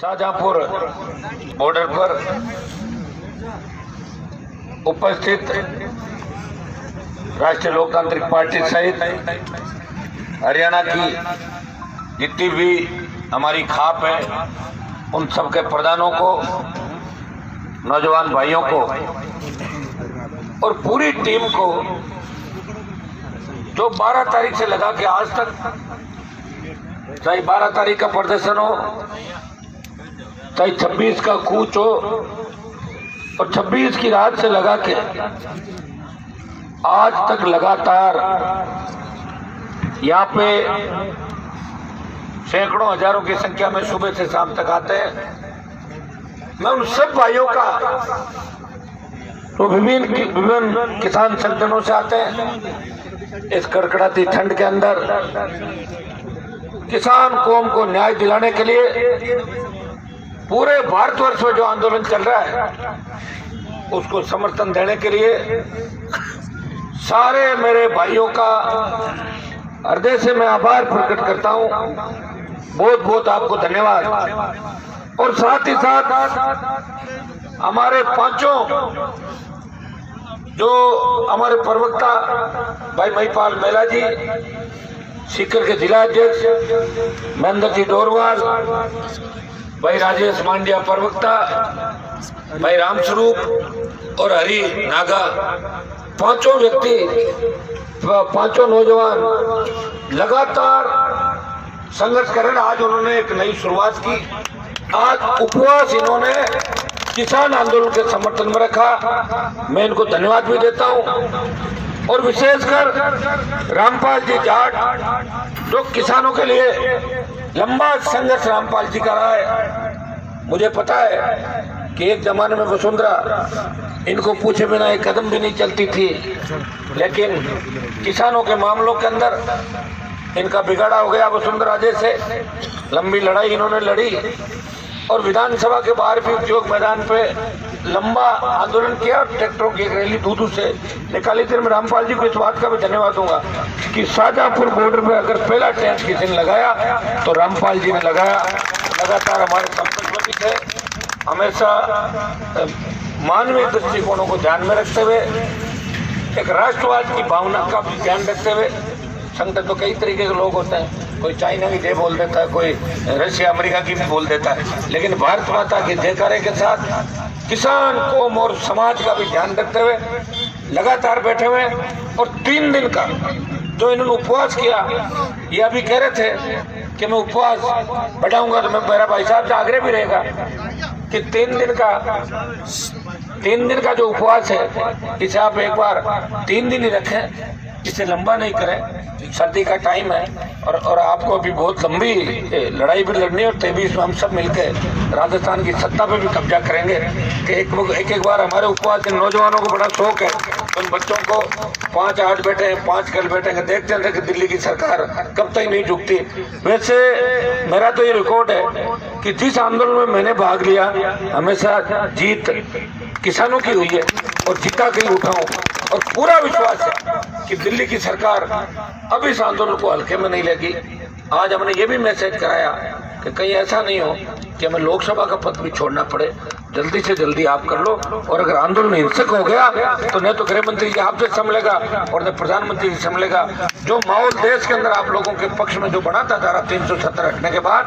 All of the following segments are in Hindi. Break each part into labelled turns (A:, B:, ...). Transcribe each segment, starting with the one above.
A: शाहजहांपुर बॉर्डर पर उपस्थित राष्ट्रीय लोकतांत्रिक पार्टी सहित हरियाणा की जितनी भी हमारी खाप है उन सबके प्रधानों को, नौजवान भाइयों को और पूरी टीम को जो 12 तारीख से लगा के आज तक, चाहे 12 तारीख का प्रदर्शन हो, चाहे 26 का कूच हो और 26 की रात से लगा के आज तक लगातार यहाँ पे सैकड़ों हजारों की संख्या में सुबह से शाम तक आते हैं। मैं उन सब भाइयों का तो विभिन्न किसान संगठनों से आते हैं, इस कड़कड़ाती ठंड के अंदर किसान कौम को न्याय दिलाने के लिए पूरे भारतवर्ष में जो आंदोलन चल रहा है उसको समर्थन देने के लिए सारे मेरे भाइयों का हृदय से मैं आभार प्रकट करता हूं। बहुत बहुत आपको धन्यवाद। और साथ ही साथ हमारे पांचों जो हमारे प्रवक्ता भाई महिपाल मेला जी, सीकर के जिला अध्यक्ष महेंद्र जी डोरवाल, भाई राजेश मांडिया प्रवक्ता, भाई रामस्वरूप और हरि नागा, पांचों व्यक्ति, पांचों नौजवान लगातार संघर्ष कर रहे हैं। आज उन्होंने एक नई शुरुआत की। आज उपवास इन्होंने किसान आंदोलन के समर्थन में रखा। मैं इनको धन्यवाद भी देता हूं। और विशेषकर रामपाल जी जाट जो किसानों के लिए लंबा संघर्ष रामपाल जी का रहा है। मुझे पता है कि एक जमाने में वसुंधरा इनको पूछे बिना एक कदम भी नहीं चलती थी, लेकिन किसानों के मामलों के अंदर इनका बिगाड़ा हो गया। वसुंधरा जैसे लंबी लड़ाई इन्होंने लड़ी और विधानसभा के बाहर भी उद्योग मैदान पे लंबा आंदोलन किया। ट्रैक्टरों की एक रैली दूर से निकाली थी। मैं रामपाल जी को इस बात का भी धन्यवाद दूंगा कि शाहजहांपुर बॉर्डर पे अगर पहला टैंक किसी ने लगाया तो रामपाल जी ने लगाया। लगातार हमारे संपर्क में भी थे, हमेशा मानवीय दृष्टिकोणों को ध्यान में रखते हुए, एक राष्ट्रवाद की भावना का भी ध्यान रखते हुए। संगठन तो कई तरीके के लोग होते हैं, कोई चाइना की जय बोल देता है, कोई रशिया अमेरिका की भी बोल देता है, लेकिन भारत माता के जयकारे के साथ किसान कौम और समाज का भी ध्यान रखते हुए लगातार बैठे हुए। और 3 दिन का जो इन्होंने उपवास किया, ये अभी कह रहे थे कि मैं उपवास बढ़ाऊंगा, तो मैं मेरा भाई साहब से आग्रह भी रहेगा कि 3 दिन का जो उपवास है इसे आप एक बार 3 दिन ही रखें, इसे लंबा नहीं करें। सर्दी का टाइम है और आपको अभी बहुत लंबी लड़ाई भी लड़नी है। और 23 में हम सब मिलकर राजस्थान की सत्ता पे भी कब्जा करेंगे कि एक बार हमारे उपवास के नौजवानों को बड़ा शौक है, उन बच्चों को 5 आज बैठे हैं, 5 कल बैठेंगे। देखते हैं कि दिल्ली की सरकार कब तक नहीं झुकती। वैसे मेरा तो ये रिकॉर्ड है कि जिस आंदोलन में मैंने भाग लिया हमेशा जीत किसानों की हुई है और जीता कहीं उठाऊं। और पूरा विश्वास है कि दिल्ली की सरकार अब इस आंदोलन को हल्के में नहीं लेगी। आज हमने ये भी मैसेज कराया कि कहीं ऐसा नहीं हो कि हमें लोकसभा का पद भी छोड़ना पड़े। जल्दी से जल्दी आप कर लो। और अगर आंदोलन हिंसक हो गया तो न तो गृह मंत्री जी आपसे संभलेगा और न प्रधानमंत्री जी संभलेगा। जो माहौल देश के अंदर आप लोगों के पक्ष में जो बना था धारा 370 हटने के बाद,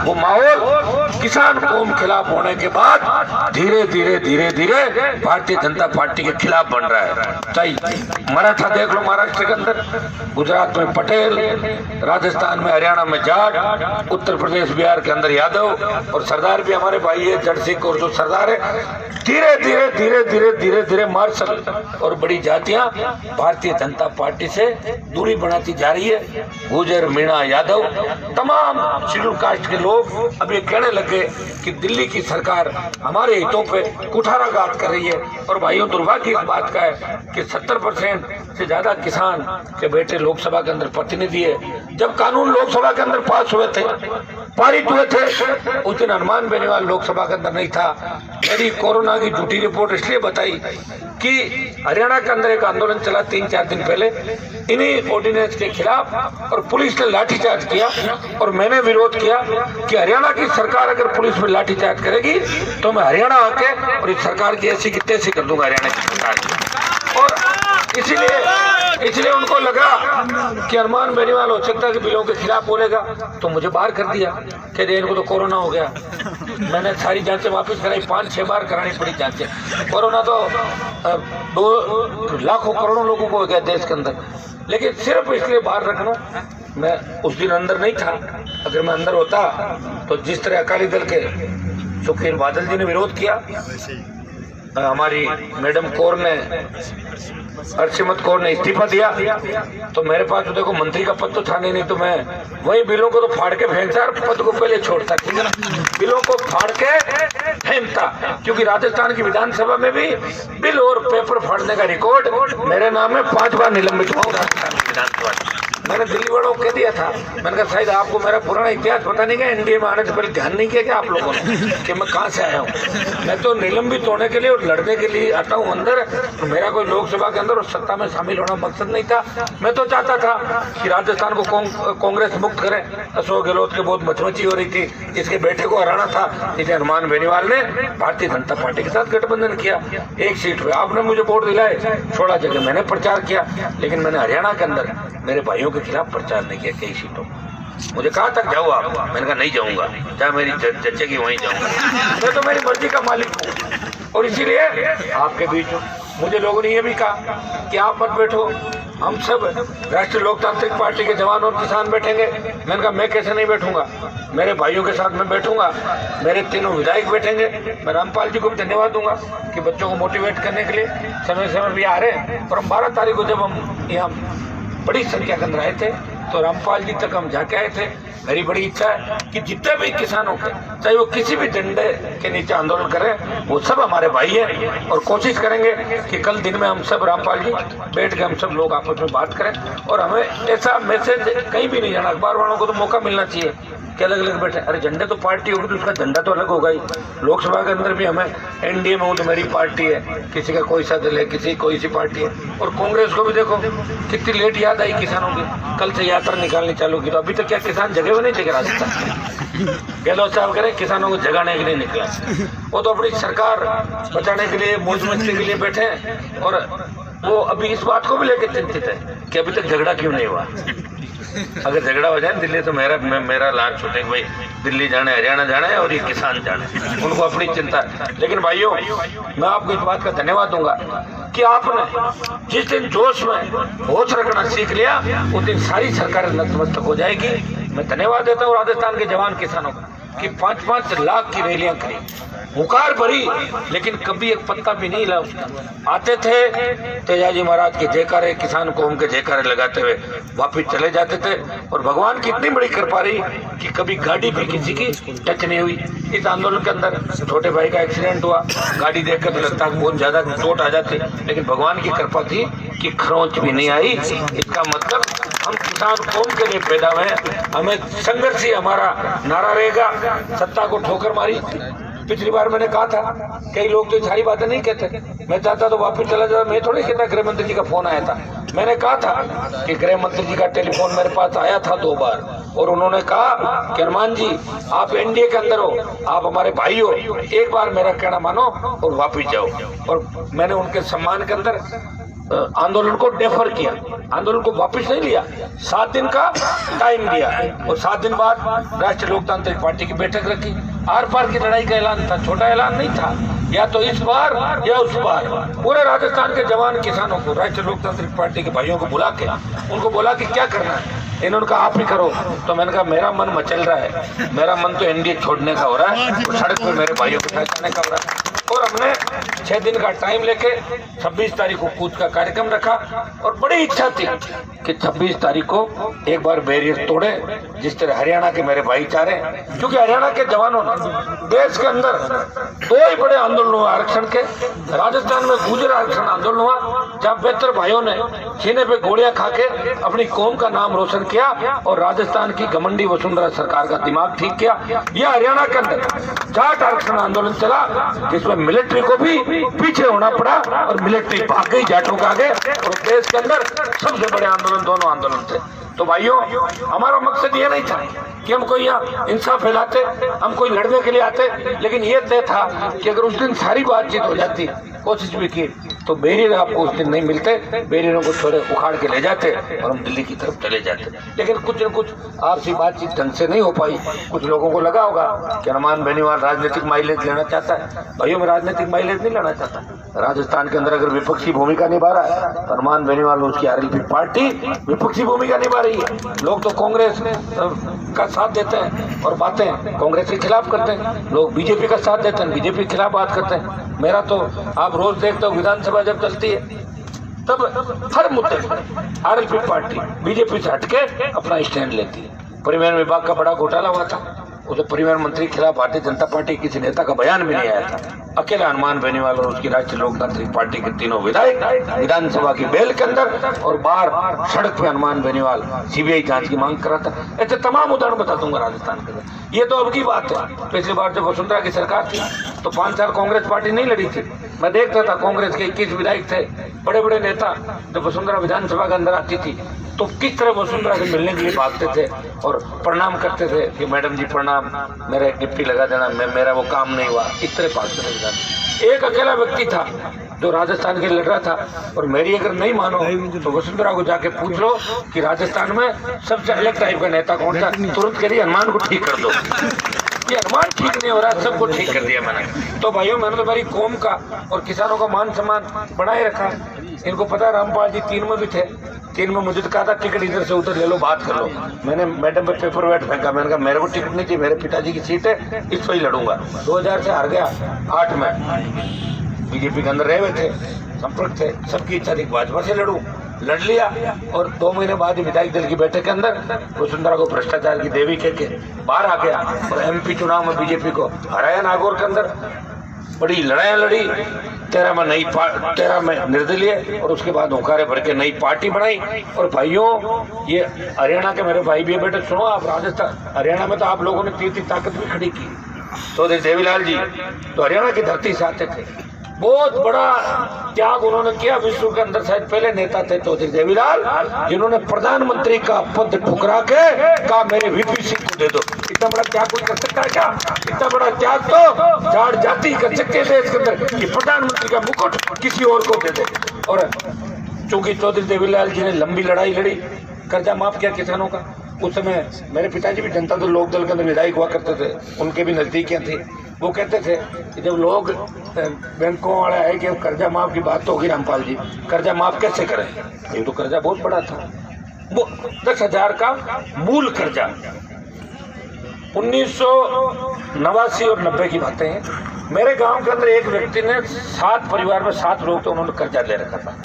A: वो माहौल किसान कौम खिलाफ होने के बाद धीरे धीरे भारतीय जनता पार्टी के खिलाफ बन रहा है। चाहे मराठा देख लो महाराष्ट्र के अंदर, गुजरात में पटेल, राजस्थान में हरियाणा में जाट, उत्तर प्रदेश बिहार के अंदर यादव और सरदार भी हमारे भाई है, जट सिख और जो सरदार है। धीरे धीरे मार्शल और बड़ी जातियां भारतीय जनता पार्टी से दूरी बनाती जा रही है। गुजर, मीणा, यादव, तमाम शेड्यूल कास्ट के लोग अब ये कहने लगे कि दिल्ली की सरकार हमारे हितों पे कुठाराघात कर रही है। और भाइयों, दुर्भाग्य इस बात का है कि 70% से ज्यादा किसान के बेटे लोकसभा के अंदर प्रतिनिधि है। जब कानून लोकसभा के अंदर पास हुए थे, पारित हुए थे, उस दिन हनुमान बेनीवाल लोकसभा के अंदर नहीं था। मेरी कोरोना की झूठी रिपोर्ट इसलिए बताई कि हरियाणा के अंदर एक आंदोलन चला 3-4 दिन पहले इन्हीं ऑर्डिनेंस के खिलाफ, और पुलिस ने लाठीचार्ज किया, और मैंने विरोध किया कि हरियाणा की सरकार अगर पुलिस में लाठीचार्ज करेगी तो मैं हरियाणा आके और इस सरकार की ऐसी की तैसी कर दूंगा, हरियाणा की सरकार की। और इसलिए उनको लगा कि हनुमान बेनीवाल हो सकता है कि बिलों के खिलाफ बोलेगा, तो मुझे बाहर कर दिया। कह रहे इनको तो कोरोना हो गया। मैंने सारी जांचें वापस कराई, 5-6 बार करानी पड़ी जांचें। कोरोना तो 2 लाखों करोड़ों लोगों को हो गया देश के अंदर, लेकिन सिर्फ इसलिए बाहर रखना। मैं उस दिन अंदर नहीं था, अगर मैं अंदर होता तो जिस तरह अकाली दल के सुखबीर बादल जी ने विरोध किया, हमारी मैडम कौर ने, हरसिमरत कौर ने इस्तीफा दिया, तो मेरे पास तो देखो मंत्री का पद तो था नहीं, तो मैं वही बिलों को तो फाड़ के फेंकता, पद को पहले छोड़ता, ठीक है ना, बिलों को फाड़ के फेंकता। क्योंकि राजस्थान की विधानसभा में भी बिल और पेपर फाड़ने का रिकॉर्ड मेरे नाम में 5 बार निलंबित हुआ राजस्थान की विधानसभा। मैंने दिल्ली वालों को कह दिया था, मैंने कहा शायद आपको मेरा पुराना इतिहास पता नहीं, क्या एनडीए में आने से पहले ध्यान नहीं किया क्या आप लोगों ने कि मैं कहाँ से आया हूँ। मैं तो निलंबित होने के लिए और लड़ने के लिए आता हूँ अंदर। तो मेरा कोई लोकसभा के अंदर और सत्ता में शामिल होना मकसद नहीं था। मैं तो चाहता था कि राजस्थान को कांग्रेस मुक्त करे। अशोक गहलोत के बहुत मचमची हो रही थी, इसके बेटे को हराना था, इसलिए हनुमान बेनीवाल ने भारतीय जनता पार्टी के साथ गठबंधन किया। 1 सीट पे आपने मुझे वोट दिलाए, 16 जगह मैंने प्रचार किया, लेकिन मैंने हरियाणा के अंदर मेरे भाइयों के खिलाफ प्रचार नहीं किया कई सीटों। मुझे कहा तक जाओ आप, मैंने कहा नहीं जाऊंगा, जहाँ मेरी जचेगी वहीं जाऊंगा। मैं तो मेरी मर्जी का मालिक हूँ, और इसीलिए आपके बीच मुझे लोगों ने ये भी कहा कि आप मत बैठो, हम सब राष्ट्रीय लोकतांत्रिक पार्टी के जवान और किसान बैठेंगे। मैंने कहा मैं कैसे नहीं बैठूंगा, मेरे भाइयों के साथ मैं बैठूंगा, मेरे तीनों विधायक बैठेंगे। मैं रामपाल जी को भी धन्यवाद दूंगा कि बच्चों को मोटिवेट करने के लिए समय समय भी आ रहे हैं। और हम 12 तारीख को जब हम यहाँ बड़ी संख्या के अंदर आए थे तो रामपाल जी तक हम जाके आए थे। मेरी बड़ी इच्छा है कि जितने भी किसानों के, चाहे वो किसी भी झंडे के नीचे आंदोलन करें, वो सब हमारे भाई हैं, और कोशिश करेंगे कि कल दिन में हम सब रामपाल जी बैठ के हम सब लोग आपस में बात करें। और हमें ऐसा मैसेज कहीं भी नहीं जाना, अखबार वालों को तो मौका मिलना चाहिए कि अलग अलग बैठे। अरे झंडे तो पार्टी होगी तो उसका झंडा तो अलग होगा ही। लोकसभा के अंदर भी हमें एनडीए में हूँ तो मेरी पार्टी है, किसी का कोई सा दल है, किसी कोई सी पार्टी है। और कांग्रेस को भी देखो कितनी लेट याद आई किसानों की, कल से यात्रा निकालनी चालू की, तो अभी तक क्या किसान जगह नहीं थे राजस्थान। गहलोत साहब कह रहे किसानों को जगाने के लिए निकला, वो तो अपनी सरकार बचाने के लिए, मौज मस्ती के लिए बैठे हैं। और वो अभी इस बात को भी लेकर चिंतित है कि अभी तक झगड़ा क्यों नहीं हुआ। अगर झगड़ा हो जाए दिल्ली तो मेरा लाल छूटे भाई, दिल्ली जाना, हरियाणा जाना है और ये किसान जाना है, उनको अपनी चिंता है। लेकिन भाइयों, मैं आपको इस बात का धन्यवाद दूंगा कि आपने जिस दिन जोश में होश रखना सीख लिया, उस दिन सारी सरकार नतमस्तक हो जाएगी। मैं धन्यवाद देता हूँ राजस्थान के जवान किसानों को कि 5-5 लाख की रैलियां करी, हुकार भरी, लेकिन कभी एक पत्ता भी नहीं हिला उसका। आते थे तेजाजी महाराज के जयकारे, किसान कौम के जयकारे लगाते हुए वापिस चले जाते थे। और भगवान की इतनी बड़ी कृपा रही कि कभी गाड़ी भी किसी की टच नहीं हुई। इस आंदोलन के अंदर छोटे भाई का एक्सीडेंट हुआ, गाड़ी देखकर तो लगता है बहुत ज्यादा चोट आ जाती, लेकिन भगवान की कृपा थी कि खरोंच भी नहीं आई। इसका मतलब हम किसान कौम के लिए पैदा हुए हैं, हमें संघर्ष ही हमारा नारा रहेगा। सत्ता को ठोकर मारी, पिछली बार मैंने कहा था, कई लोग तो सारी बातें नहीं कहते, मैं चाहता तो वापस चला जाता। मैं थोड़ी कहता, गृह मंत्री जी का फोन आया था, मैंने कहा था कि गृह मंत्री जी का टेलीफोन मेरे पास आया था 2 बार, और उन्होंने कहा कि हनुमान जी आप एनडीए के अंदर हो, आप हमारे भाई हो, एक बार मेरा कहना मानो और वापिस जाओ। और मैंने उनके सम्मान के अंदर आंदोलन को डेफर किया, आंदोलन को वापस नहीं लिया, 7 दिन का टाइम दिया, और 7 दिन बाद राष्ट्रीय लोकतांत्रिक पार्टी की बैठक रखी। आर पार की लड़ाई का ऐलान था, छोटा ऐलान नहीं था, या तो इस बार या उस बार। पूरे राजस्थान के जवान किसानों को, राष्ट्रीय लोकतांत्रिक पार्टी के भाइयों को बुला के उनको बोला कि क्या करना है। इन्होंने कहा आप ही करो, तो मैंने कहा मेरा मन मचल रहा है, मेरा मन तो एनडीए छोड़ने का हो रहा है, और सड़क पर मेरे भाइयों को पहचाने का हो रहा है। और हमने 6 दिन का टाइम लेके 26 तारीख को कूच का कार्यक्रम रखा, और बड़ी इच्छा थी कि 26 तारीख को एक बार बैरियर तोड़े, जिस तरह हरियाणा के मेरे भाईचारे, क्योंकि हरियाणा के जवानों ने देश के अंदर 2 ही बड़े आंदोलन हुए आरक्षण के। राजस्थान में गुर्जर आरक्षण आंदोलन हुआ, जहाँ 72 भाइयों ने सीने पे गोलियां खा के अपनी कौम का नाम रोशन किया और राजस्थान की घमंडी वसुंधरा सरकार का दिमाग ठीक किया। यह हरियाणा के अंदर जाट आरक्षण आंदोलन चला जिसमें मिलिट्री को भी पीछे होना पड़ा और मिलिट्री भाग गई जाटों के आगे, और देश के अंदर सबसे बड़े आंदोलन दोनों आंदोलन थे। तो भाइयों, हमारा मकसद ये नहीं था कि हम कोई यहाँ इंसाफ फैलाते, हम कोई लड़ने के लिए आते, लेकिन ये तय था कि अगर उस दिन सारी बातचीत हो जाती, कोशिश भी की, तो बेरियर आपको उस दिन नहीं मिलते, बेरियरों को थोड़े उखाड़ के ले जाते और हम दिल्ली की तरफ चले जाते। लेकिन कुछ न कुछ आपसी बातचीत ढंग से नहीं हो पाई। कुछ लोगों को लगा होगा कि हनुमान बेनीवाल राजनीतिक माइलेज लेना चाहता है। भाइयों, मैं राजनीतिक माइलेज नहीं लेना चाहता। राजस्थान के अंदर अगर विपक्षी भूमिका निभा रहा है तो हनुमान बेनीवाल उसकी आरएलपी पार्टी विपक्षी भूमिका निभा रही है। लोग तो कांग्रेस का साथ देते हैं और बातें कांग्रेस के खिलाफ करते हैं, लोग बीजेपी का साथ देते हैं, बीजेपी के खिलाफ बात करते हैं। मेरा तो आप रोज देखते हो विधानसभा जब चलती है तब हर मुद्दे पर आरएलपी पार्टी बीजेपी से हटके अपना स्टैंड लेती है। परिवहन विभाग का बड़ा घोटाला हुआ था, उसे परिवहन मंत्री के खिलाफ भारतीय जनता पार्टी किसी नेता का बयान भी नहीं आया था। अकेला हनुमान बेनीवाल और उसकी राष्ट्रीय लोकतांत्रिक पार्टी के तीनों विधायक विधानसभा की बेल के अंदर और बाहर सड़क पे हनुमान बेनीवाल सीबीआई जांच की मांग कर रहा था। ऐसे तमाम उदाहरण बता दूंगा राजस्थान के अंदर। ये तो अब की बात है। पिछली बार जब वसुंधरा की सरकार थी तो 5 साल कांग्रेस पार्टी नहीं लड़ी थी। मैं देखता था कांग्रेस के 21 विधायक थे, बड़े बड़े नेता, जब वसुंधरा विधानसभा के अंदर आती थी तो किस तरह वसुंधरा से मिलने के लिए भागते थे और प्रणाम करते थे कि मैडम जी प्रणाम, मेरा एक गिफ्टी लगा देना, मेरा वो काम नहीं हुआ, इस तरह भागते थे। एक अकेला व्यक्ति था जो राजस्थान के लड़ रहा था, और मेरी अगर नहीं मानो तो वसुंधरा को जाके पूछ लो कि राजस्थान में सबसे अलग टाइप का नेता कौन था, तुरंत करिए हनुमान को ठीक कर दो। ये हनुमान ठीक नहीं हो रहा, सबको ठीक कर दिया मैंने। तो भाइयों, मैंने तो मेरी कौम का और किसानों का मान सम्मान बनाए रखा। इनको पता है रामपाल जी 3 में भी थे, 3 में मुझे तो कहा था टिकट इधर से उधर ले लो, बात कर लो। मैंने मैडम पे पेपर वेट फेंका, मैंने कहा मेरे को टिकट नहीं चाहिए, मेरे पिताजी की सीट है, इस पर ही लड़ूंगा। 2000 से हार गया, 8 में बीजेपी के अंदर रहे हुए थे, संपर्क थे, सबकी इच्छा थी भाजपा से लड़ूं, लड़ लिया। और 2 महीने बाद विधायक दल की बैठक के अंदर वसुंधरा को भ्रष्टाचार की देवी कह के बाहर आ गया और एमपी चुनाव में बीजेपी को हराया। नागौर के अंदर बड़ी लड़ाइयाँ लड़ी, 13 में निर्दलीय और उसके बाद हुंकारे भर के नई पार्टी बनाई। और भाइयों, ये हरियाणा के मेरे भाई भी बेटे सुनो, आप राजस्थान हरियाणा में तो आप लोगों ने तीर्थी ताकत भी खड़ी की। चौधरी देवीलाल जी तो हरियाणा की धरती से आते थे, बहुत बड़ा त्याग उन्होंने किया। विश्व के अंदर शायद पहले नेता थे चौधरी देवीलाल जिन्होंने प्रधानमंत्री का पद ठुकरा के कहा मेरे वीपी सिंह को दे दो। इतना बड़ा त्याग कोई कर सकता है क्या? इतना बड़ा त्याग तो जाट जाति कर सकते हैं देश के अंदर कि प्रधानमंत्री का मुकुट किसी और को दे दे। और चूंकि चौधरी देवीलाल जी ने लंबी लड़ाई लड़ी, कर्जा माफ किया किसानों का। उस समय मेरे पिताजी भी जनता दल लोक दल के अंदर विधायक हुआ करते थे, उनके भी नजदीकियां थी। वो कहते थे कि जब लोग बैंकों वाले आए कि कर्जा माफ की बात तो होगी, रामपाल जी कर्जा माफ कैसे करें? ये तो कर्जा बहुत बड़ा था, वो 10,000 का मूल कर्जा। 1989 और 90 की बातें हैं। मेरे गांव के अंदर एक व्यक्ति ने 7 परिवार में 7 लोग थे, उन्होंने कर्जा ले रखा था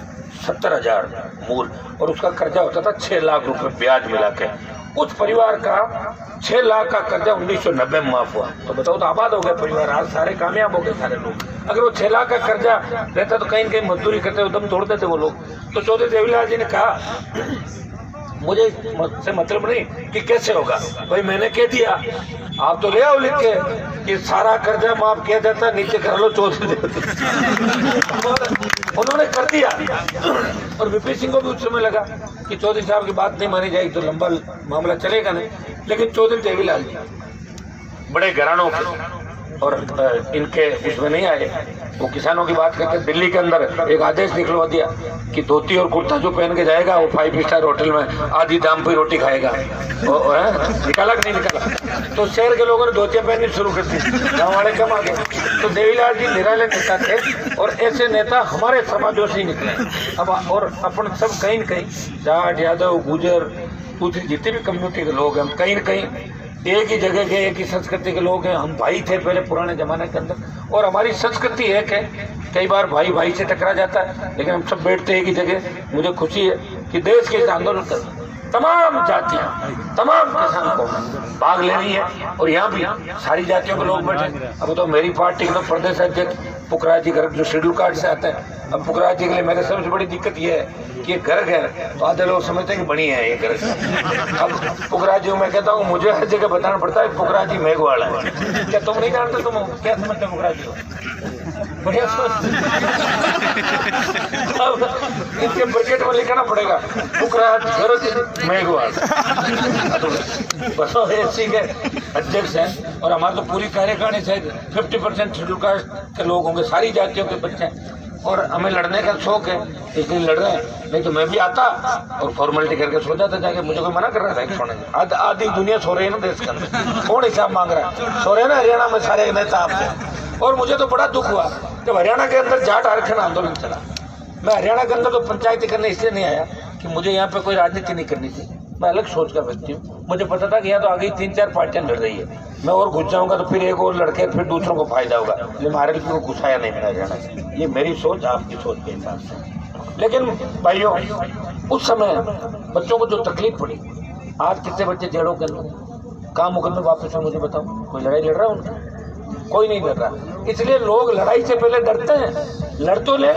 A: 70,000 मूल, और उसका कर्जा होता था 6 लाख रुपए ब्याज मिला के। उस परिवार का 6 लाख का कर्जा 1990 में माफ हुआ। तो बताओ, तो आबाद हो गए परिवार, आज सारे कामयाब हो गए सारे लोग। अगर वो 6 लाख का कर्जा रहता तो कहीं न कहीं मजदूरी करते, दम तोड़ देते वो लोग। तो चौधरी देवीलाल जी ने कहा मुझे से मतलब नहीं कि कैसे होगा, भाई मैंने कह दिया, आप तो ले आओ लिख के कि सारा कर्जा माफ किया जाता, नीचे कर लो चौधरी। उन्होंने कर दिया। और वीपी सिंह को भी उस समय लगा कि चौधरी साहब की बात नहीं मानी जाएगी तो लंबा मामला चलेगा नहीं। लेकिन चौधरी देवीलाल जी बड़े घरानों के और इनके उसमें नहीं आए, वो किसानों की बात करते। दिल्ली के अंदर एक आदेश निकलवा दिया कि धोती और कुर्ता जो पहन के जाएगा वो 5 स्टार होटल में आधी दाम पर रोटी खाएगा। निकाला कि नहीं निकाला? तो शहर के लोगों ने धोतियां पहननी शुरू कर दी, गाँव वाले कम आ गए। तो देवीलाल जी निराले नेता थे और ऐसे नेता हमारे समाजों से ही निकले। अब और अपन सब कहीं न कहीं जाट, यादव, गुजर, दूसरी जितनी भी कम्युनिटी के लोग हैं, हम कहीं न कहीं एक ही जगह के, एक ही संस्कृति के लोग हैं। हम भाई थे पहले पुराने जमाने के अंदर, और हमारी संस्कृति एक है। कई बार भाई भाई से टकरा जाता है, लेकिन हम सब बैठते एक ही जगह। मुझे खुशी है कि देश के इस आंदोलन तमाम जातियां, तमाम किसान को भाग ले रही है और यहाँ भी सारी जातियों के लोग बैठे। अब तो मेरी पार्टी के प्रदेश अध्यक्ष पुखराज जी घर जो शेड्यूल कास्ट से आते हैं, अब पुखराज जी के लिए मेरे सबसे बड़ी दिक्कत ये है कि गर्ग है तो आधे लोग समझते हैं कि बनी है ये गर्ग। अब पुखराज जी मैं कहता हूँ मुझे हर जगह बताना पड़ता है पुखराज जी मेघवाला है, क्या तुम नहीं जानते? तुम क्या समझते हो पुखराज जी को? बढ़िया सोच। अब इसके ब्रैकेट में लिखना पड़ेगा पुखराज गर्ग मेघवाल। बस एससी के अध्यक्ष हैं और हमारे तो पूरी कार्यकारिणी से 50% शेड्यूल कास्ट के लोग होंगे, सारी जातियों के बच्चे हैं और हमें लड़ने का शौक है इसलिए लड़ रहे हैं। नहीं तो मैं भी आता और फॉर्मेलिटी करके सो जाता जाके, मुझे कोई मना कर रहा था सोने से। आधी दुनिया सो रही है ना देश के अंदर, कौन हिसाब मांग रहा है? सो रहे ना हरियाणा में सारे नेता आपसे। और मुझे तो बड़ा दुख हुआ जब हरियाणा के अंदर जाट आरक्षण आंदोलन चला। मैं हरियाणा के अंदर तो पंचायती करने इसलिए नहीं आया कि मुझे यहाँ पे कोई राजनीति नहीं करनी थी, मैं अलग सोच का व्यक्ति हूँ। मुझे पता था कि यहाँ तो आगे 3-4 पार्टियां लड़ रही है, मैं और घुस जाऊंगा तो फिर एक और लड़के फिर दूसरों को फायदा होगा, इसलिए हमारे को घुसाया नहीं मेरा हरियाणा से। ये मेरी सोच आपकी सोच के हिसाब से। लेकिन भाइयों उस समय बच्चों को जो तकलीफ पड़ी, आज कितने बच्चे जेलों के अंदर, कहाँ मुकदमे वापस है मुझे बताओ? कोई लड़ाई लड़ रहा है उनका? कोई नहीं लड़ रहा। इसलिए लोग लड़ाई से पहले डरते हैं। लड़ तो ले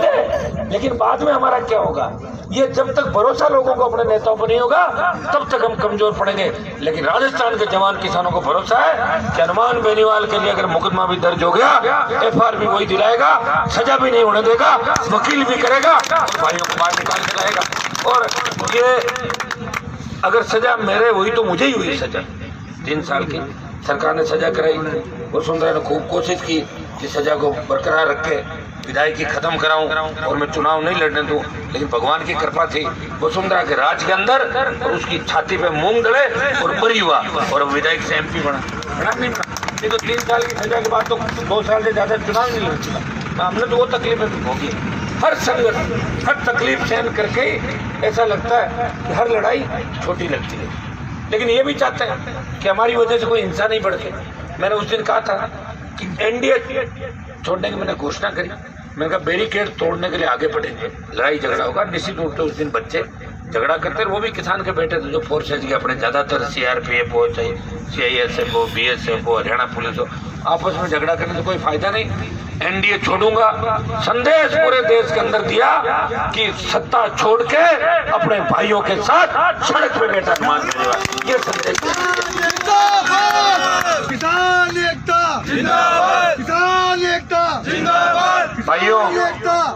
A: लेकिन बाद में हमारा क्या होगा? ये जब तक भरोसा लोगों को अपने नेताओं पर नहीं होगा तब तक हम कमजोर पड़ेंगे। लेकिन राजस्थान के जवान किसानों को भरोसा है कि हनुमान बेनीवाल के लिए अगर मुकदमा भी दर्ज हो गया, FR भी वही दिलाएगा, सजा भी नहीं होने देगा, वकील भी करेगा, भाइयों को बाहर निकाल के लाएगा। और ये अगर सजा मेरे हुई तो मुझे ही हुई सजा। 3 साल की सरकार ने सजा कराई, वसुंधरा ने खूब कोशिश की कि सजा को बरकरार रखे, विधायकी खत्म कराऊं और मैं चुनाव नहीं लड़ने दूं। लेकिन भगवान की कृपा थी वसुंधरा के राज के अंदर और उसकी छाती पे मूंग डले और बरी हुआ और विधायक से MP बना नहीं बना। ये तो 3 साल की सजा के बाद तो 2 साल से ज्यादा चुनाव नहीं लड़ चुका। हमने तो वो तकलीफें भी भोगी। हर संघर्ष, हर तकलीफ सहन करके ऐसा लगता है कि हर लड़ाई छोटी लगती है। लेकिन ये भी चाहते हैं कि हमारी वजह से कोई हिंसा नहीं बढ़े। मैंने उस दिन कहा था कि NDA छोड़ने की मैंने घोषणा करी। मैंने कहा बैरिकेड तोड़ने के लिए आगे बढ़ेंगे, लड़ाई झगड़ा होगा। निश्चित रूप से उस दिन बच्चे झगड़ा करते, वो भी किसान के बेटे थे जो फोर्सेज के अपने, ज्यादातर CRPF हो चाहे CISF हो, BSF हो, हरियाणा पुलिस हो, आपस में झगड़ा करने से कोई फायदा नहीं। NDA छोड़ूंगा, संदेश पूरे देश के अंदर दिया कि सत्ता छोड़ के अपने भाइयों के साथ सड़क पे बैठा हनुमान बेनीवाल, ये संदेश।
B: किसान एकता जिंदाबाद, किसान एकता जिंदाबाद।
A: भाइयों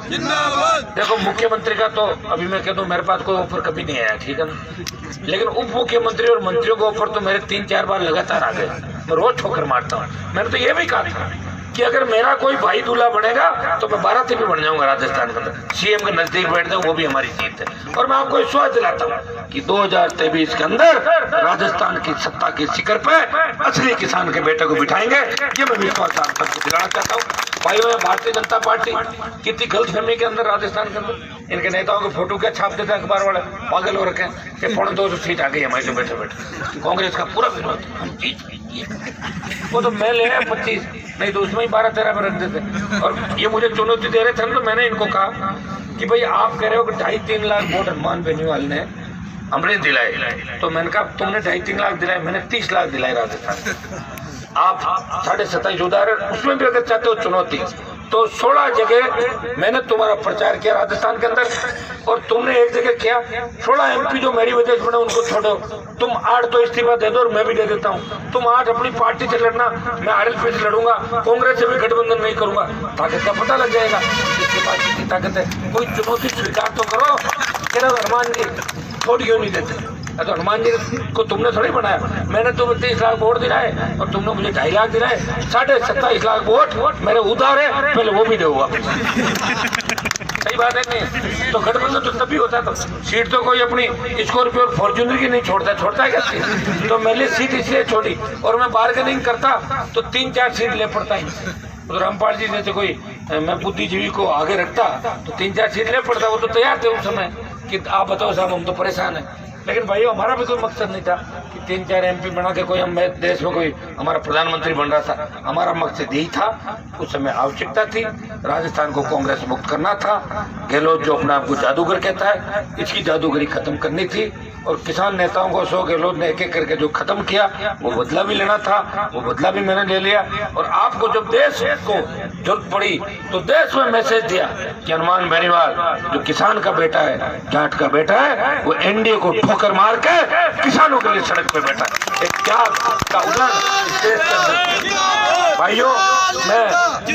B: जिंदाबाद।
A: देखो, मुख्यमंत्री का तो अभी मैं कह दूं मेरे पास कोई ऑफर कभी नहीं आया, ठीक है ना। लेकिन उप मुख्यमंत्री और मंत्रियों का ऑफर तो मेरे 3-4 बार लगातार आ गए। मैं रोज ठोकर मारता हूँ। मैंने तो ये भी कहा था कि अगर मेरा कोई भाई दूल्हा बनेगा तो मैं 12 से भी बन जाऊंगा राजस्थान के अंदर, CM के नजदीक बैठ जाऊँ, वो भी हमारी जीत है। और मैं आपको विश्वास दिलाता हूँ कि 2023 के अंदर राजस्थान की सत्ता की शिखर पे असली किसान के बेटे को बिठाएंगे, ये मैं विश्वास आप सबको दिलाना चाहता हूँ। भाइयों, भारतीय जनता पार्टी कितनी गलतफहमी के अंदर राजस्थान के अंदर इनके नेताओं के फोटो क्या छाप देते हैं अखबार वाले, पागल हो रखे हैं कि 250 सीट आ गई हमारे बैठे बैठे। कांग्रेस का पूरा विरोध, हम जीत वो तो मैं ले आया 25, नहीं तो उसमें ही 12-13 में रख देते। और ये मुझे चुनौती दे रहे थे तो मैंने इनको कहा कि भाई आप कह रहे हो कि 2.5-3 लाख वोट हनुमान बेनीवाल ने हमने दिलाए, तो मैंने कहा तुमने 2.5-3 लाख दिलाए, मैंने 30 लाख दिलाए राजस्थान। आप 27.5 उदाहरण, उसमें भी अगर चाहते हो चुनौती तो 16 जगह मैंने तुम्हारा प्रचार किया राजस्थान के अंदर और तुमने एक जगह किया। 16 MP जो मेरी वजह से बने उनको छोड़ो, तुम 8 तो इस्तीफा दे दो और मैं भी दे देता हूँ। तुम 8 अपनी पार्टी से लड़ना, मैं RLP से लड़ूंगा, कांग्रेस से भी गठबंधन नहीं करूंगा। ताकत का पता लग जाएगा किसके पास कितनी ताकत है। कोई चुनौती स्वीकार तो करो। तेरा हनुमान जी छोड़ क्यों नहीं देते? तो हनुमान जी को तुमने थोड़ी बनाया, मैंने तुम्हें 30 लाख वोट दिलाए और तुमने मुझे 2.5 लाख दिलाए। 27.5 लाख वोट मेरे उधार है, पहले वो भी दो वापस। सही बात है नहीं? तो गठबंधन तो तभी होता था। सीट तो कोई अपनी स्कॉर्पियो और फॉर्च्यूनर की नहीं छोड़ता है क्या सीट? तो मैंने सीट इसलिए छोड़ी और मैं बार्गेनिंग करता तो 3-4 सीट ले पड़ता ही। तो रामपाल जी जैसे कोई मैं बुद्धिजीवी को आगे रखता तो 3-4 सीट ले पड़ता। वो तो तैयार थे उस समय कि आप बताओ साहब हम तो परेशान हैं। लेकिन भाइयों, हमारा भी कोई मकसद नहीं था कि 3-4 MP बना के कोई हम देश में कोई हमारा प्रधानमंत्री बन रहा था। हमारा मकसद यही था, उस समय आवश्यकता थी, राजस्थान को कांग्रेस मुक्त करना था। गहलोत जो अपने आप को जादूगर कहता है, इसकी जादूगरी खत्म करनी थी। और किसान नेताओं को अशोक गहलोत ने एक एक करके जो खत्म किया, वो बदला भी लेना था, वो बदला भी मैंने ले लिया। और आपको जब देश को जरूरत पड़ी तो देश में मैसेज दिया कि हनुमान बेनीवाल जो किसान का बेटा है, जाट का बेटा है, वो एनडीए को ठोकर मार के किसानों के लिए सड़क पे बैठा है। एक त्याग का उदाहरण इस देश के अंदर। भाइयों, मैं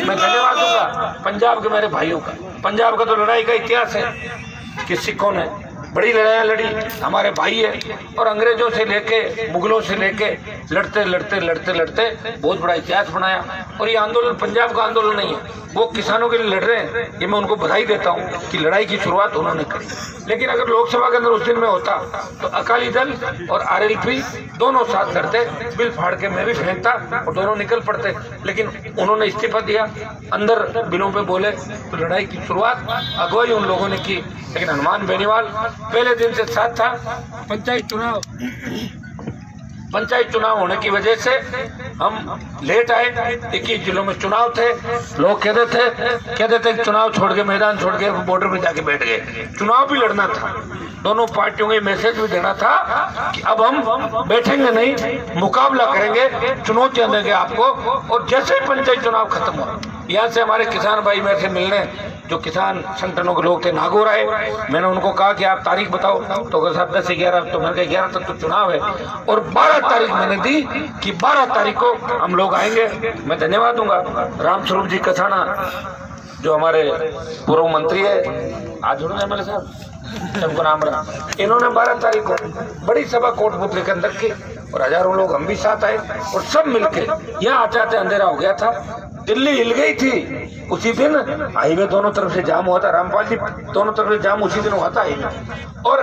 A: धन्यवाद दूंगा पंजाब के मेरे भाइयों का। पंजाब का तो लड़ाई का इतिहास है कि सिखों ने बड़ी लड़ाइयाँ लड़ी, हमारे भाई है। और अंग्रेजों से लेके, मुगलों से लेके लड़ते लड़ते लड़ते लड़ते बहुत बड़ा इतिहास बनाया। और ये आंदोलन पंजाब का आंदोलन नहीं है, वो किसानों के लिए लड़ रहे हैं। ये मैं उनको बधाई देता हूँ कि लड़ाई की शुरुआत उन्होंने करी। लेकिन अगर लोकसभा के अंदर उस दिन में होता तो अकाली दल और आरएलपी दोनों साथ लड़ते, बिल फाड़ के मैं भी फेंकता और दोनों निकल पड़ते। लेकिन उन्होंने इस्तीफा दिया, अंदर बिलों पे बोले, तो लड़ाई की शुरुआत अगुवाई उन लोगों ने की। लेकिन हनुमान बेनीवाल पहले दिन से साथ था। पंचायत चुनाव होने की वजह से हम लेट आए। 21 जिलों में चुनाव थे। लोग कहते थे चुनाव छोड़ के, मैदान छोड़ के बॉर्डर पे जाके बैठ गए। चुनाव भी लड़ना था, दोनों पार्टियों को मैसेज भी देना था कि अब हम बैठेंगे नहीं, मुकाबला करेंगे, चुनौतियां देंगे आपको। और जैसे ही पंचायत चुनाव खत्म हुआ, यहाँ से हमारे किसान भाई मेरे से मिलने, जो किसान संगठनों के लोग थे, नागौर आए। मैंने उनको कहा कि आप तारीख बताओ, तो अगर साहब 10 से 11, तो मैंने कहा 11 तक तो चुनाव है। और 12 तारीख मैंने दी कि 12 तारीख को हम लोग आएंगे। मैं धन्यवाद दूंगा रामस्वरूप जी कसाना, जो हमारे पूर्व मंत्री है, आज जुड़े एमएलए साहब, सबको नाम रहा। इन्होंने 12 तारीख को बड़ी सभा कोटपुतली के अंदर की और हजारों लोग हम भी साथ आए और सब मिलके यहाँ आते आते अंधेरा हो गया था। दिल्ली हिल गई थी उसी दिन। हाईवे दोनों तरफ से जाम हुआ था, रामपाल जी दोनों तरफ से जाम उसी दिन हुआ था हाईवे। और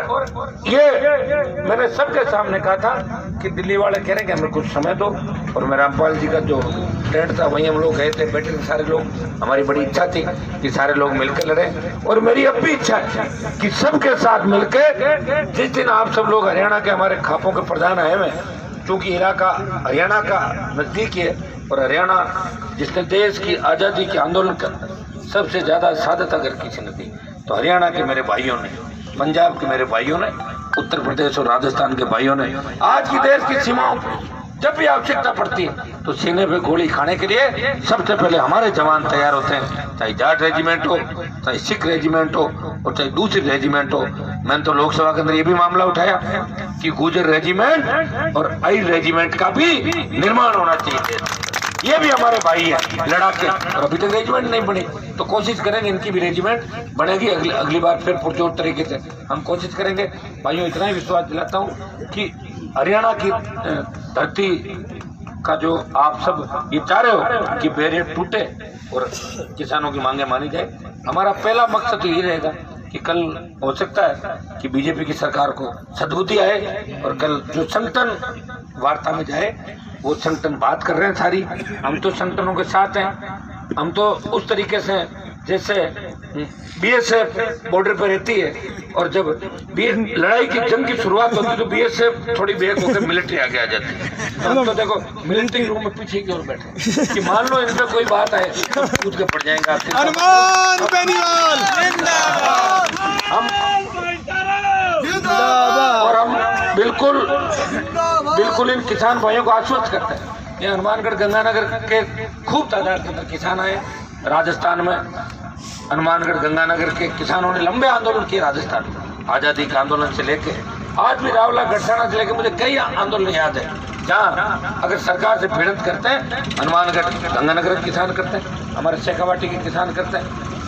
A: ये मैंने सबके सामने कहा था कि दिल्ली वाले कह रहे हैं कि हमें कुछ समय दो। और मैं रामपाल जी का जो टेंट था वहीं हम लोग गए थे, बैठे थे सारे लोग। हमारी बड़ी इच्छा थी कि सारे लोग मिलकर लड़े। और मेरी अब भी इच्छा है कि सबके साथ मिलकर, जिस दिन आप सब लोग हरियाणा के हमारे खापों के प्रधान आए हुए, क्योंकि इलाका हरियाणा का नजदीक है और हरियाणा जिसने देश की आज़ादी के आंदोलन का सबसे ज़्यादा शहादत अगर किसी ने दी तो हरियाणा के मेरे भाइयों ने, पंजाब के मेरे भाइयों ने, उत्तर प्रदेश और राजस्थान के भाइयों ने। आज की देश की सीमाओं पर जब भी आवश्यकता पड़ती है तो सीने पे गोली खाने के लिए सबसे पहले हमारे जवान तैयार होते हैं, चाहे जाट रेजिमेंट हो, चाहे सिख रेजिमेंट हो और चाहे दूसरी रेजिमेंट हो। मैंने तो लोकसभा के अंदर ये भी मामला उठाया कि गुर्जर रेजिमेंट और आई रेजिमेंट का भी निर्माण होना चाहिए। ये भी हमारे भाई है लड़ाके, और अभी तक रेजिमेंट नहीं बनी, तो कोशिश करेंगे इनकी भी रेजिमेंट बनेगी। अगली बार फिर पुरजोर तरीके से हम कोशिश करेंगे। भाइयों, इतना ही विश्वास दिलाता हूँ कि हरियाणा की धरती का जो आप सब ये चाह रहे हो कि बैरियर टूटे और किसानों की मांगे मानी जाए, हमारा पहला मकसद तो ये रहेगा कि कल हो सकता है कि बीजेपी की सरकार को सद्बुद्धि आए और कल जो संगठन वार्ता में जाए, वो संगठन बात कर रहे हैं सारी। हम तो संगठनों के साथ हैं। हम तो उस तरीके से जैसे बीएसएफ बॉर्डर पर रहती है और जब लड़ाई की जंग की शुरुआत होती है तो बीएसएफ थोड़ी बेहद होकर मिलिट्री आगे आ जाती है। हम तो देखो मिलिट्री रूम में पीछे की ओर बैठे कि मान लो इन पे कोई बात आए तो कूद के पड़ जाएंगे आपके।
B: हनुमान बेनीवाल जिंदाबाद।
A: हम और हम बिल्कुल इन किसान भाइयों को आश्वस्त करते हैं। ये हनुमानगढ़ गंगानगर के खूब तादाद के अंदर किसान आए। राजस्थान में हनुमानगढ़ गंगानगर के किसानों ने लंबे आंदोलन किए। राजस्थान में आज़ादी के आंदोलन से लेके आज भी रावला गढ़साना से लेकर मुझे कई आंदोलन याद है जहाँ अगर सरकार से भिड़ंत करते हैं, हनुमानगढ़ गंगानगर के किसान करते हैं, हमारे शेखावाटी के किसान करते हैं,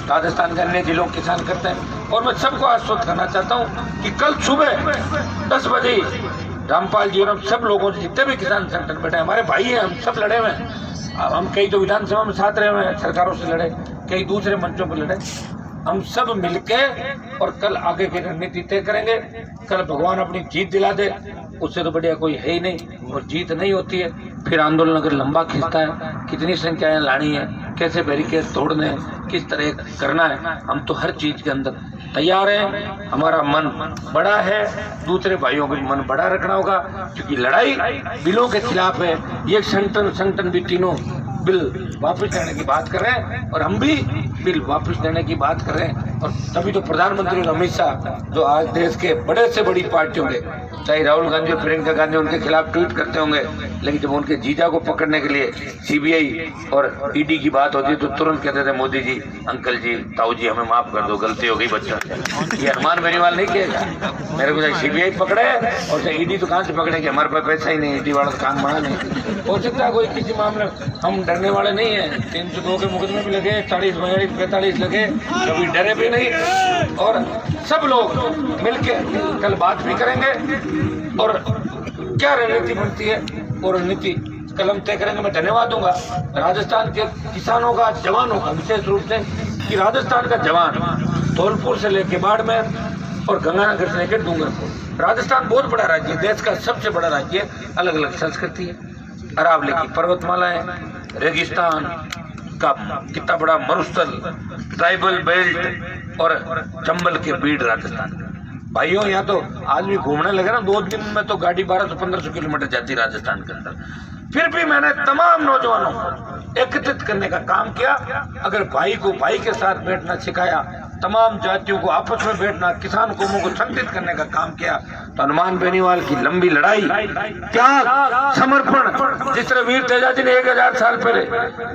A: राजस्थान के अन्य जिलों के किसान करते हैं। और मैं सबको आश्वस्त करना चाहता हूँ कि कल सुबह 10 बजे रामपाल जी और सब लोगों से, जितने भी किसान संगठन बैठे, हमारे भाई हैं, हम सब लड़े हुए हैं। हम कई तो विधानसभा में साथ रहे हुए हैं, सरकारों से लड़े, कई दूसरे मंचों पर लड़े। हम सब मिलके और कल आगे की रणनीति तय करेंगे। कल भगवान अपनी जीत दिला दे, उससे तो बढ़िया कोई है ही नहीं। और जीत नहीं होती है फिर आंदोलन अगर लंबा खिंचता है, कितनी संख्याएं लानी है, कैसे बैरिकेड तोड़ने हैं, किस तरह करना है, हम तो हर चीज के अंदर तैयार हैं। हमारा मन बड़ा है, दूसरे भाइयों को मन बड़ा रखना होगा, क्योंकि लड़ाई बिलों के खिलाफ है। ये संगठन भी तीनों बिल वापस लेने की बात कर रहे हैं और हम भी बिल वापस लेने की बात कर रहे हैं। और तभी तो प्रधानमंत्री अमित शाह जो आज देश के बड़े से बड़ी पार्टियों के, चाहे राहुल गांधी और प्रियंका गांधी उनके खिलाफ ट्वीट करते होंगे, लेकिन जब उनके जीजा को पकड़ने के लिए सीबीआई और ईडी की बात होती है तो तुरंत कहते थे मोदी जी, अंकल जी, ताऊ जी, हमें माफ कर दो, गलती हो गई बच्चा। ये हनुमान बेनीवाल नहीं किएगा। मेरे को सीबीआई पकड़े और ईडी तो कहाँ से पकड़ेंगे, हमारे पास पैसा ही नहीं, ईडी वाला काम बना नहीं। हो सकता है कोई किसी मामले, हम डरने वाले नहीं है। 302 के मुकदमे भी लगे, 40, 42, 45 लगे, कभी डरे भी नहीं। और सब लोग मिलकर कल बात भी करेंगे और क्या रणनीति बनती है और रणनीति कलम तय करेंगे। मैं धन्यवाद दूंगा राजस्थान के किसानों का, जवानों का, विशेष रूप से कि राजस्थान का जवान धौलपुर से लेके बाड़मेर और गंगानगर से लेकर डूंगरपुर, राजस्थान बहुत बड़ा राज्य है, देश का सबसे बड़ा राज्य है। अलग अलग संस्कृति है, अरावली की पर्वतमालाएं, रेगिस्तान का कितना बड़ा मरुस्थल, ट्राइबल बेल्ट और चंबल के बीड़ राजस्थान। भाइयों, यहाँ तो आदमी घूमने लगे ना, 2 दिन में तो गाड़ी 1200-1500 किलोमीटर जाती है राजस्थान के अंदर। फिर भी मैंने तमाम नौजवानों को एकत्रित करने का काम किया। अगर भाई को भाई के साथ बैठना सिखाया, तमाम जातियों को आपस में बैठना, किसान कौमों को संगठित करने का काम किया, तो हनुमान बेनीवाल की लंबी लड़ाई, त्याग, समर्पण, जिस तरह वीर तेजाजी ने 1000 साल पहले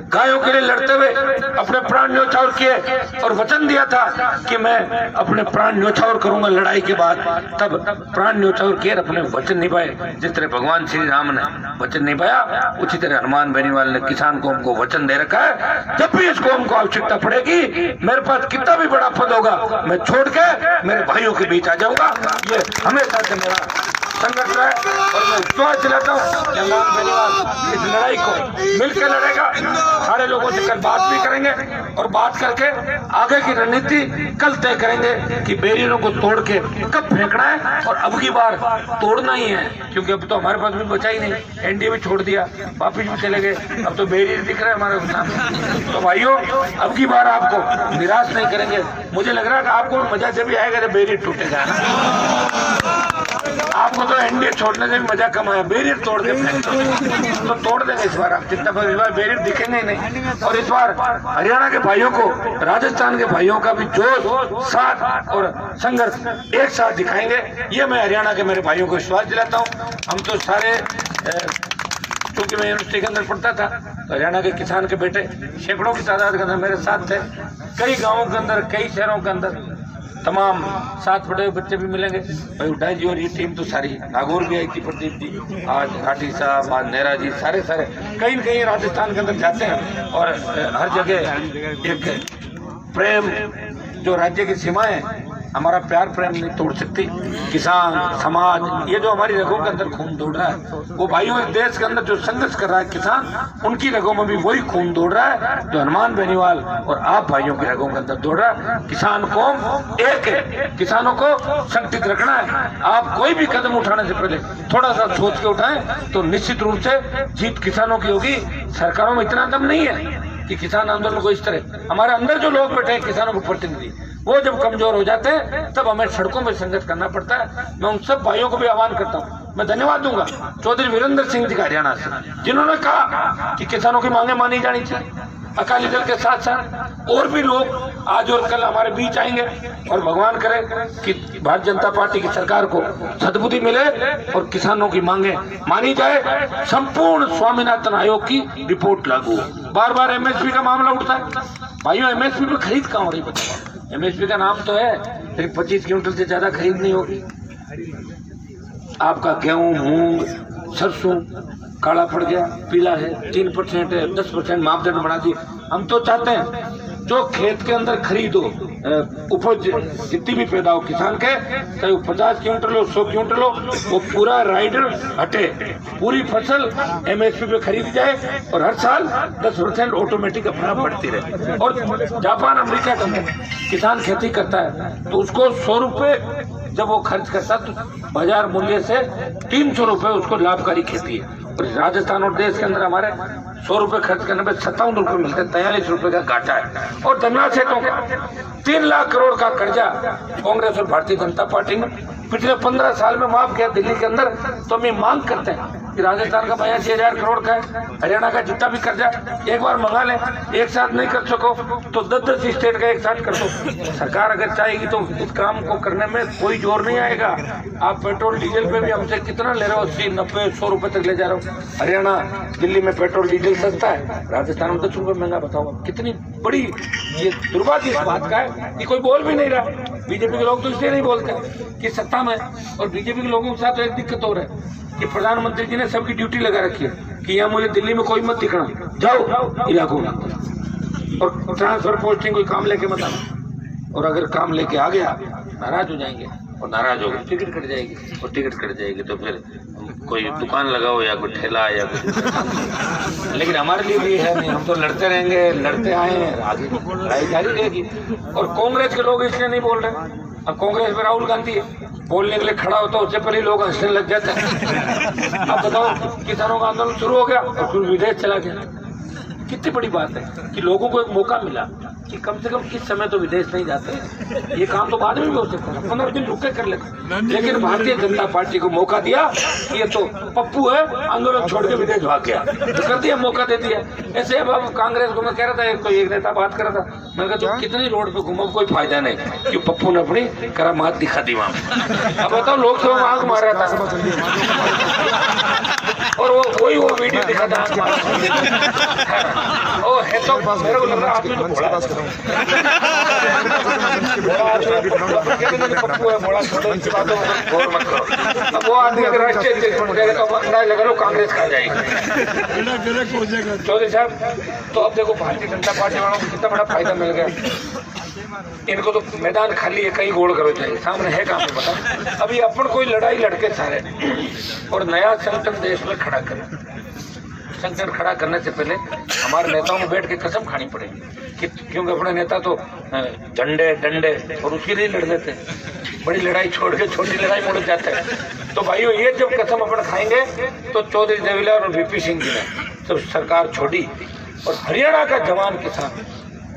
A: गायों के लिए लड़ते हुए अपने प्राण न्योछावर किए और वचन दिया था कि मैं अपने प्राण न्योछावर करूंगा लड़ाई के बाद, तब प्राण न्योछावर किए, अपने वचन निभाए। जिस तरह भगवान श्री राम ने वचन निभाया, उसी तरह हनुमान बेनीवाल ने किसान कौम को वचन दे रखा है, जब भी इस कौम को आवश्यकता पड़ेगी, मेरे पास कितना भी बड़ा पद होगा, मैं छोड़ के मेरे भाइयों के बीच आ जाऊंगा। ये हमेशा से मेरा संघर्ष है और मैं विश्वास दिलाता हूँ कि हनुमान बेनीवाल इस लड़ाई को मिलकर लड़ेगा। सारे लोगों से कल बात भी करेंगे और बात करके आगे की रणनीति कल तय करेंगे कि बैरियरों को तोड़ के कब फेंकना है। और अब की बार तोड़ना ही है, क्योंकि अब तो हमारे पास भी बचा ही नहीं, एनडीए भी छोड़ दिया, वापिस भी चले गए, अब तो बैरियर दिख रहे हैं हमारे सामने। तो भाइयों, अब की बार आपको निराश नहीं करेंगे। मुझे लग रहा है कि आपको मजा जब भी आएगा जब बैरियर टूटेगा। आपको तो एनडीए छोड़ने से भी मजा कम आया, बैरियर तोड़ के तो तोड़ देंगे इस बार। आप जितना इस बार बैरियर दिखेंगे ही नहीं। और इस बार हरियाणा के भाइयों को, राजस्थान के भाइयों का भी जोश, साथ और संघर्ष एक साथ दिखाएंगे। ये मैं हरियाणा के मेरे भाइयों को विश्वास दिलाता हूँ। हम तो सारे, क्योंकि मैं यूनिवर्सिटी के अंदर पढ़ता था, तो हरियाणा के किसान के बेटे सैकड़ों की तादाद के अंदर मेरे साथ थे। कई गाँवों के अंदर, कई शहरों के अंदर तमाम साथ पढ़े हुए बच्चे भी मिलेंगे। भाई उड्डा जी और ये टीम तो सारी, नागौर भी आई थी, प्रदीप जी, आज घाटी साहब, आज नेहरा जी, सारे कहीं न कहीं राजस्थान के अंदर जाते हैं। और हर जगह एक प्रेम, जो राज्य की सीमाएं, हमारा प्यार प्रेम नहीं तोड़ सकती। किसान समाज, ये जो हमारी रगों के अंदर खून दौड़ रहा है, वो भाइयों इस देश के अंदर जो संघर्ष कर रहा है किसान, उनकी रगों में भी वही खून दौड़ रहा है जो हनुमान बेनीवाल और आप भाइयों की रगों के अंदर दौड़ रहा है। किसान कौम एक है, किसानों को संगठित रखना है। आप कोई भी कदम उठाने से पहले थोड़ा सा सोच के उठाएं तो निश्चित रूप से जीत किसानों की होगी। सरकारों में इतना दम नहीं है कि किसान आंदोलन को इस तरह, हमारे अंदर जो लोग बैठे हैं किसानों के प्रतिनिधि, वो जब कमजोर हो जाते हैं तब हमें सड़कों में संघर्ष करना पड़ता है। मैं उन सब भाइयों को भी आह्वान करता हूँ। मैं धन्यवाद दूंगा चौधरी वीरेंद्र सिंह जी का हरियाणा से, जिन्होंने कहा कि किसानों की मांगे मानी जानी चाहिए। अकाली दल के साथ साथ और भी लोग आज और कल हमारे बीच आएंगे और भगवान करे कि भारतीय जनता पार्टी की सरकार को सद्बुद्धि मिले और किसानों की मांगे मानी जाए। संपूर्ण स्वामीनाथन आयोग की रिपोर्ट लागू हो। बार बार एमएसपी का मामला उठता है। भाइयों, एमएसपी पे खरीद कहाँ हो रही बताओ? एमएसपी का नाम तो है, लेकिन 25 क्विंटल से ज्यादा खरीद नहीं होगी। आपका गेहूं, मूंग, सरसों काला पड़ गया, पीला है, 3% है, 10% मापदंड बना दिए। हम तो चाहते हैं जो खेत के अंदर खरीदो, उपज जितनी भी पैदा हो किसान के, चाहे वो 50 क्विंटल हो, 100 क्विंटल हो, वो पूरा राइडर हटे, पूरी फसल एमएसपी पे खरीद जाए और हर साल 10% ऑटोमेटिक अपना बढ़ती रहे। और जापान, अमेरिका के अंदर किसान खेती करता है तो उसको 100 रुपये जब वो खर्च करता तो बाजार मूल्य से 300 रुपये उसको लाभकारी खेती है। और राजस्थान और देश के अंदर हमारे 100 रुपए खर्च करने पे 57 रुपए मिलते, 43 रुपए का घाटा है। और धन्ना सेठों का 3 लाख करोड़ का कर्जा कांग्रेस और भारतीय जनता पार्टी ने पिछले 15 साल में माफ किया दिल्ली के अंदर। तो हम ये मांग करते हैं कि राजस्थान का 82,000 करोड़ का है, हरियाणा का जितना भी कर्जा एक बार मंगा लें। एक साथ नहीं कर सको तो 10-10 स्टेट का एक साथ कर दो। सरकार अगर चाहेगी तो इस काम को करने में कोई जोर नहीं आएगा। आप पेट्रोल डीजल पे भी हमसे कितना ले रहे हो, 80, 90, 100 रुपए तक ले जा रहे हो। हरियाणा दिल्ली में पेट्रोल डीजल सस्ता है, राजस्थान में 10 रुपए महंगा। बताओ कितनी बड़ी ये दुर्भाग्य इस बात का है कि कोई बोल भी नहीं रहा। बीजेपी के लोग तो इसलिए नहीं बोलते कि सत्ता में, और बीजेपी के लोगों के साथ तो एक दिक्कत हो रहा है कि प्रधानमंत्री जी ने सबकी ड्यूटी लगा रखी है कि यहाँ मुझे दिल्ली में कोई मत दिखना, जाओ इलाकों में, और ट्रांसफर पोस्टिंग कोई काम लेके मत आना। और अगर काम लेके आ गया नाराज हो जाएंगे, और नाराज हो गए टिकट कट जाएगी, और टिकट कट जाएगी तो फिर कोई दुकान लगाओ या कोई ठेला या कुछ। लेकिन हमारे लिए भी है नहीं, हम तो लड़ते रहेंगे, लड़ते आए हैं, आगे लड़ाई जारी रहेगी। और कांग्रेस के लोग इसलिए नहीं बोल रहे। अब कांग्रेस में राहुल गांधी बोलने के लिए खड़ा होता है, उससे पहले लोग हंसने लग जाते हैं। अब बताओ किसानों का आंदोलन शुरू हो गया और फिर विदेश चला गया। कितनी बड़ी बात है कि लोगों को एक मौका मिला कि कम से कम इस समय तो विदेश नहीं जाते। ये काम तो बाद में भी हो सकता है, 15 दिन रुक के कर लेते। लेकिन भारतीय जनता पार्टी को मौका दिया कि ये तो पप्पू है, आंदोलन छोड़ के विदेश भाग गया, तो कर दिया, मौका दे दिया। ऐसे अब कांग्रेस को मैं कह रहा था, एक नेता बात कर रहा था, मैं कहा तो कितनी रोड पे घूमो कोई फायदा नहीं, कि पप्पू ने अपनी करामात दिखा दी वहां। अब बताओ लोकसभा में आग मार रहा था और वो वीडियो दिखा था आग मार। ओ है तो मेरे को लग रहा आदमी तो भोला पप्पू है, भोला छोड़ो इनकी बातों में गौर मत करो। अब वो आदमी अगर राष्ट्रीय अध्यक्ष बन जाएगा तो अंदाज लगा लो कांग्रेस खा जाएगी। चौधरी साहब, तो अब देखो भारतीय जनता पार्टी वालों को कितना बड़ा फायदा मिल गया। इनको तो मैदान खाली है, कहीं गोल करो चाहिए, सामने है कहाँ पे बता। अभी अपन कोई लड़ाई लड़के सारे और नया संगठन देश में खड़ा करें। संगठन खड़ा करने से पहले हमारे नेताओं को बैठ के कसम खानी पड़ेगी कि, क्योंकि अपने नेता तो झंडे डंडे और उसके लिए लड़ लेते हैं, बड़ी लड़ाई छोड़ के छोटी लड़ाई मुड़ जाते हैं। तो भाइयों ये जब कसम अपन खाएंगे तो चौधरी देवीलाल और वीपी सिंह जी ने जब सरकार छोड़ी और हरियाणा का जवान किसान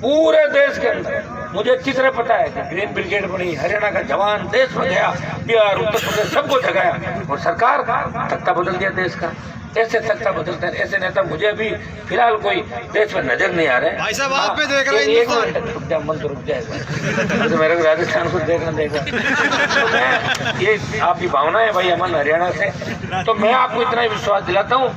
A: पूरे देश के अंदर, मुझे अच्छी तरह पता है कि ग्रीन ब्रिगेड बनी, हरियाणा का जवान देश में गया, बिहार उत्तर प्रदेश सबको जगाया और सरकार तख्ता बदल दिया देश का। ऐसे तख्ता बदलते हैं, ऐसे नेता मुझे अभी फिलहाल कोई देश में नजर नहीं आ रहे।
B: भाई साहब आप पे देख रहे हैं,
A: एक मिनट रुक जा, मन तो रुक जाएगा, तो मेरे को राजस्थान को देखना देगा। तो मैं ये आपकी भावना है भाई अमन हरियाणा से, तो मैं आपको इतना ही विश्वास दिलाता हूँ,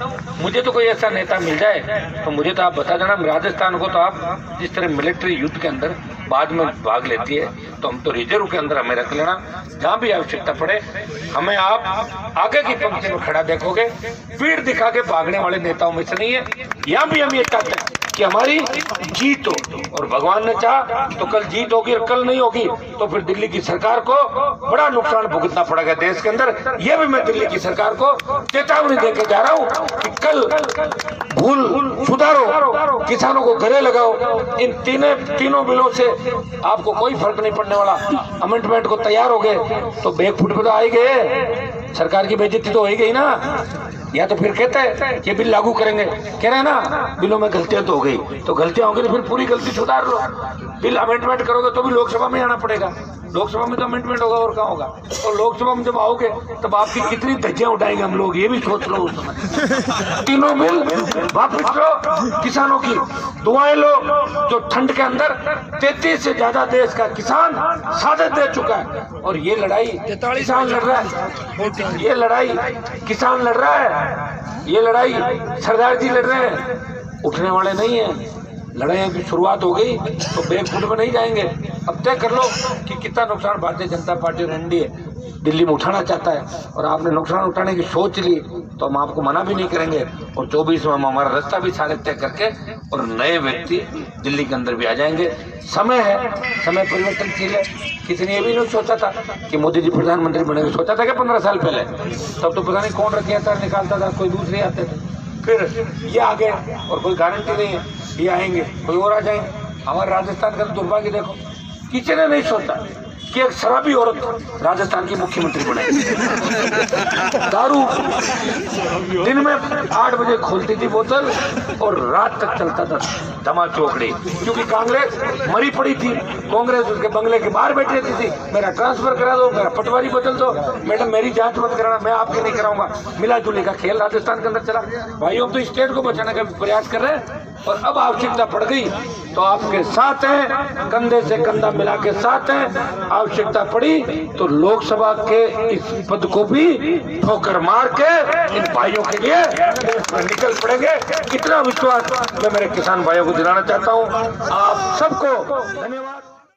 A: मुझे तो कोई ऐसा नेता मिल जाए तो मुझे तो आप बता देना। राजस्थान को तो आप जिस तरह मिलिट्री युद्ध के अंदर बाद में भाग लेती है, तो हम तो रिजर्व के अंदर हमें रख लेना, जहाँ भी आवश्यकता पड़े हमें आप आगे की पंक्ति में खड़ा देखोगे। पीठ दिखा के भागने वाले नेताओं में से नहीं है। यहाँ भी हम ये चाहते हैं कि हमारी जीत हो, और भगवान ने चाहा तो कल जीत होगी, और कल नहीं होगी तो फिर दिल्ली की सरकार को बड़ा नुकसान भुगतना पड़ेगा देश के अंदर। ये भी मैं दिल्ली की सरकार को चेतावनी देकर जा रहा हूँ कि कल भूल सुधारो, किसानों को गले लगाओ। इन तीनों बिलों से आपको कोई फर्क नहीं पड़ने वाला। अमेंडमेंट को तैयार हो गए तो बैक फुट पे तो आएंगे, सरकार की बेइज्जती तो होगी ही ना। या तो फिर कहते हैं ये बिल लागू करेंगे, कह रहे हैं ना बिलों में गलतियां तो हो गई, तो गलतियां होंगी तो फिर पूरी गलती सुधार लो। बिल अमेंडमेंट करोगे तो भी लोकसभा में आना पड़ेगा, लोकसभा में तो अमेंडमेंट होगा और कहाँ होगा। और लोकसभा में जब आओगे तब आपकी कितनी धज्जियां उठाएंगे हम लोग, ये भी सोच लो उस समय। तीनों बिल वापस लो, किसानों की दुआएं लो। जो ठंड के अंदर 33 से ज्यादा देश का किसान शहादत दे चुका है, और ये लड़ाई किसान लड़ रहा है, ये लड़ाई किसान लड़ रहा है, ये लड़ाई सरदार जी लड़ रहे हैं, उठने वाले नहीं है। लड़ाई की शुरुआत हो गई तो बैक फुट में नहीं जाएंगे। अब तय कर लो कि कितना नुकसान भारतीय जनता पार्टी और एनडीए दिल्ली में उठाना चाहता है, और आपने नुकसान उठाने की सोच ली तो हम आपको मना भी नहीं करेंगे। और 24 में हम हमारा रास्ता भी सारे तय करके और नए व्यक्ति दिल्ली के अंदर भी आ जाएंगे। समय है, समय परिवर्तनशील है। किसी ने ये भी नहीं सोचा था कि मोदी जी प्रधानमंत्री बनेंगे, सोचा था कि 15 साल पहले, तब तो पता नहीं कौन रखिया था, निकालता था, कोई दूसरे आते थे। फिर ये आ गए और कोई गारंटी नहीं है ये आएंगे, कोई और आ जाएंगे। हमारे राजस्थान का तो दुर्भाग्य देखो, किसी ने नहीं सोचा कि एक शराबी औरत राजस्थान की मुख्यमंत्री बने। दारू दिन में 8 बजे खोलती थी बोतल और रात तक चलता था धमा चौकड़ी, क्योंकि कांग्रेस मरी पड़ी थी। कांग्रेस उसके बंगले के बाहर बैठी रहती थी, मेरा ट्रांसफर करा दो, मेरा पटवारी बदल दो, मैडम मेरी जांच मत कराना, मैं आपके नहीं कराऊंगा। मिला जुली का खेल राजस्थान के अंदर चला। भाइयों तो स्टेट को बचाने का प्रयास कर रहे हैं, और अब आवश्यकता पड़ गई तो आपके साथ हैं, कंधे से कंधा मिला के साथ हैं। आवश्यकता पड़ी तो लोकसभा के इस पद को भी ठोकर मार के इन भाइयों के लिए निकल पड़ेंगे। इतना विश्वास मैं मेरे किसान भाइयों को दिलाना चाहता हूं। आप सबको धन्यवाद।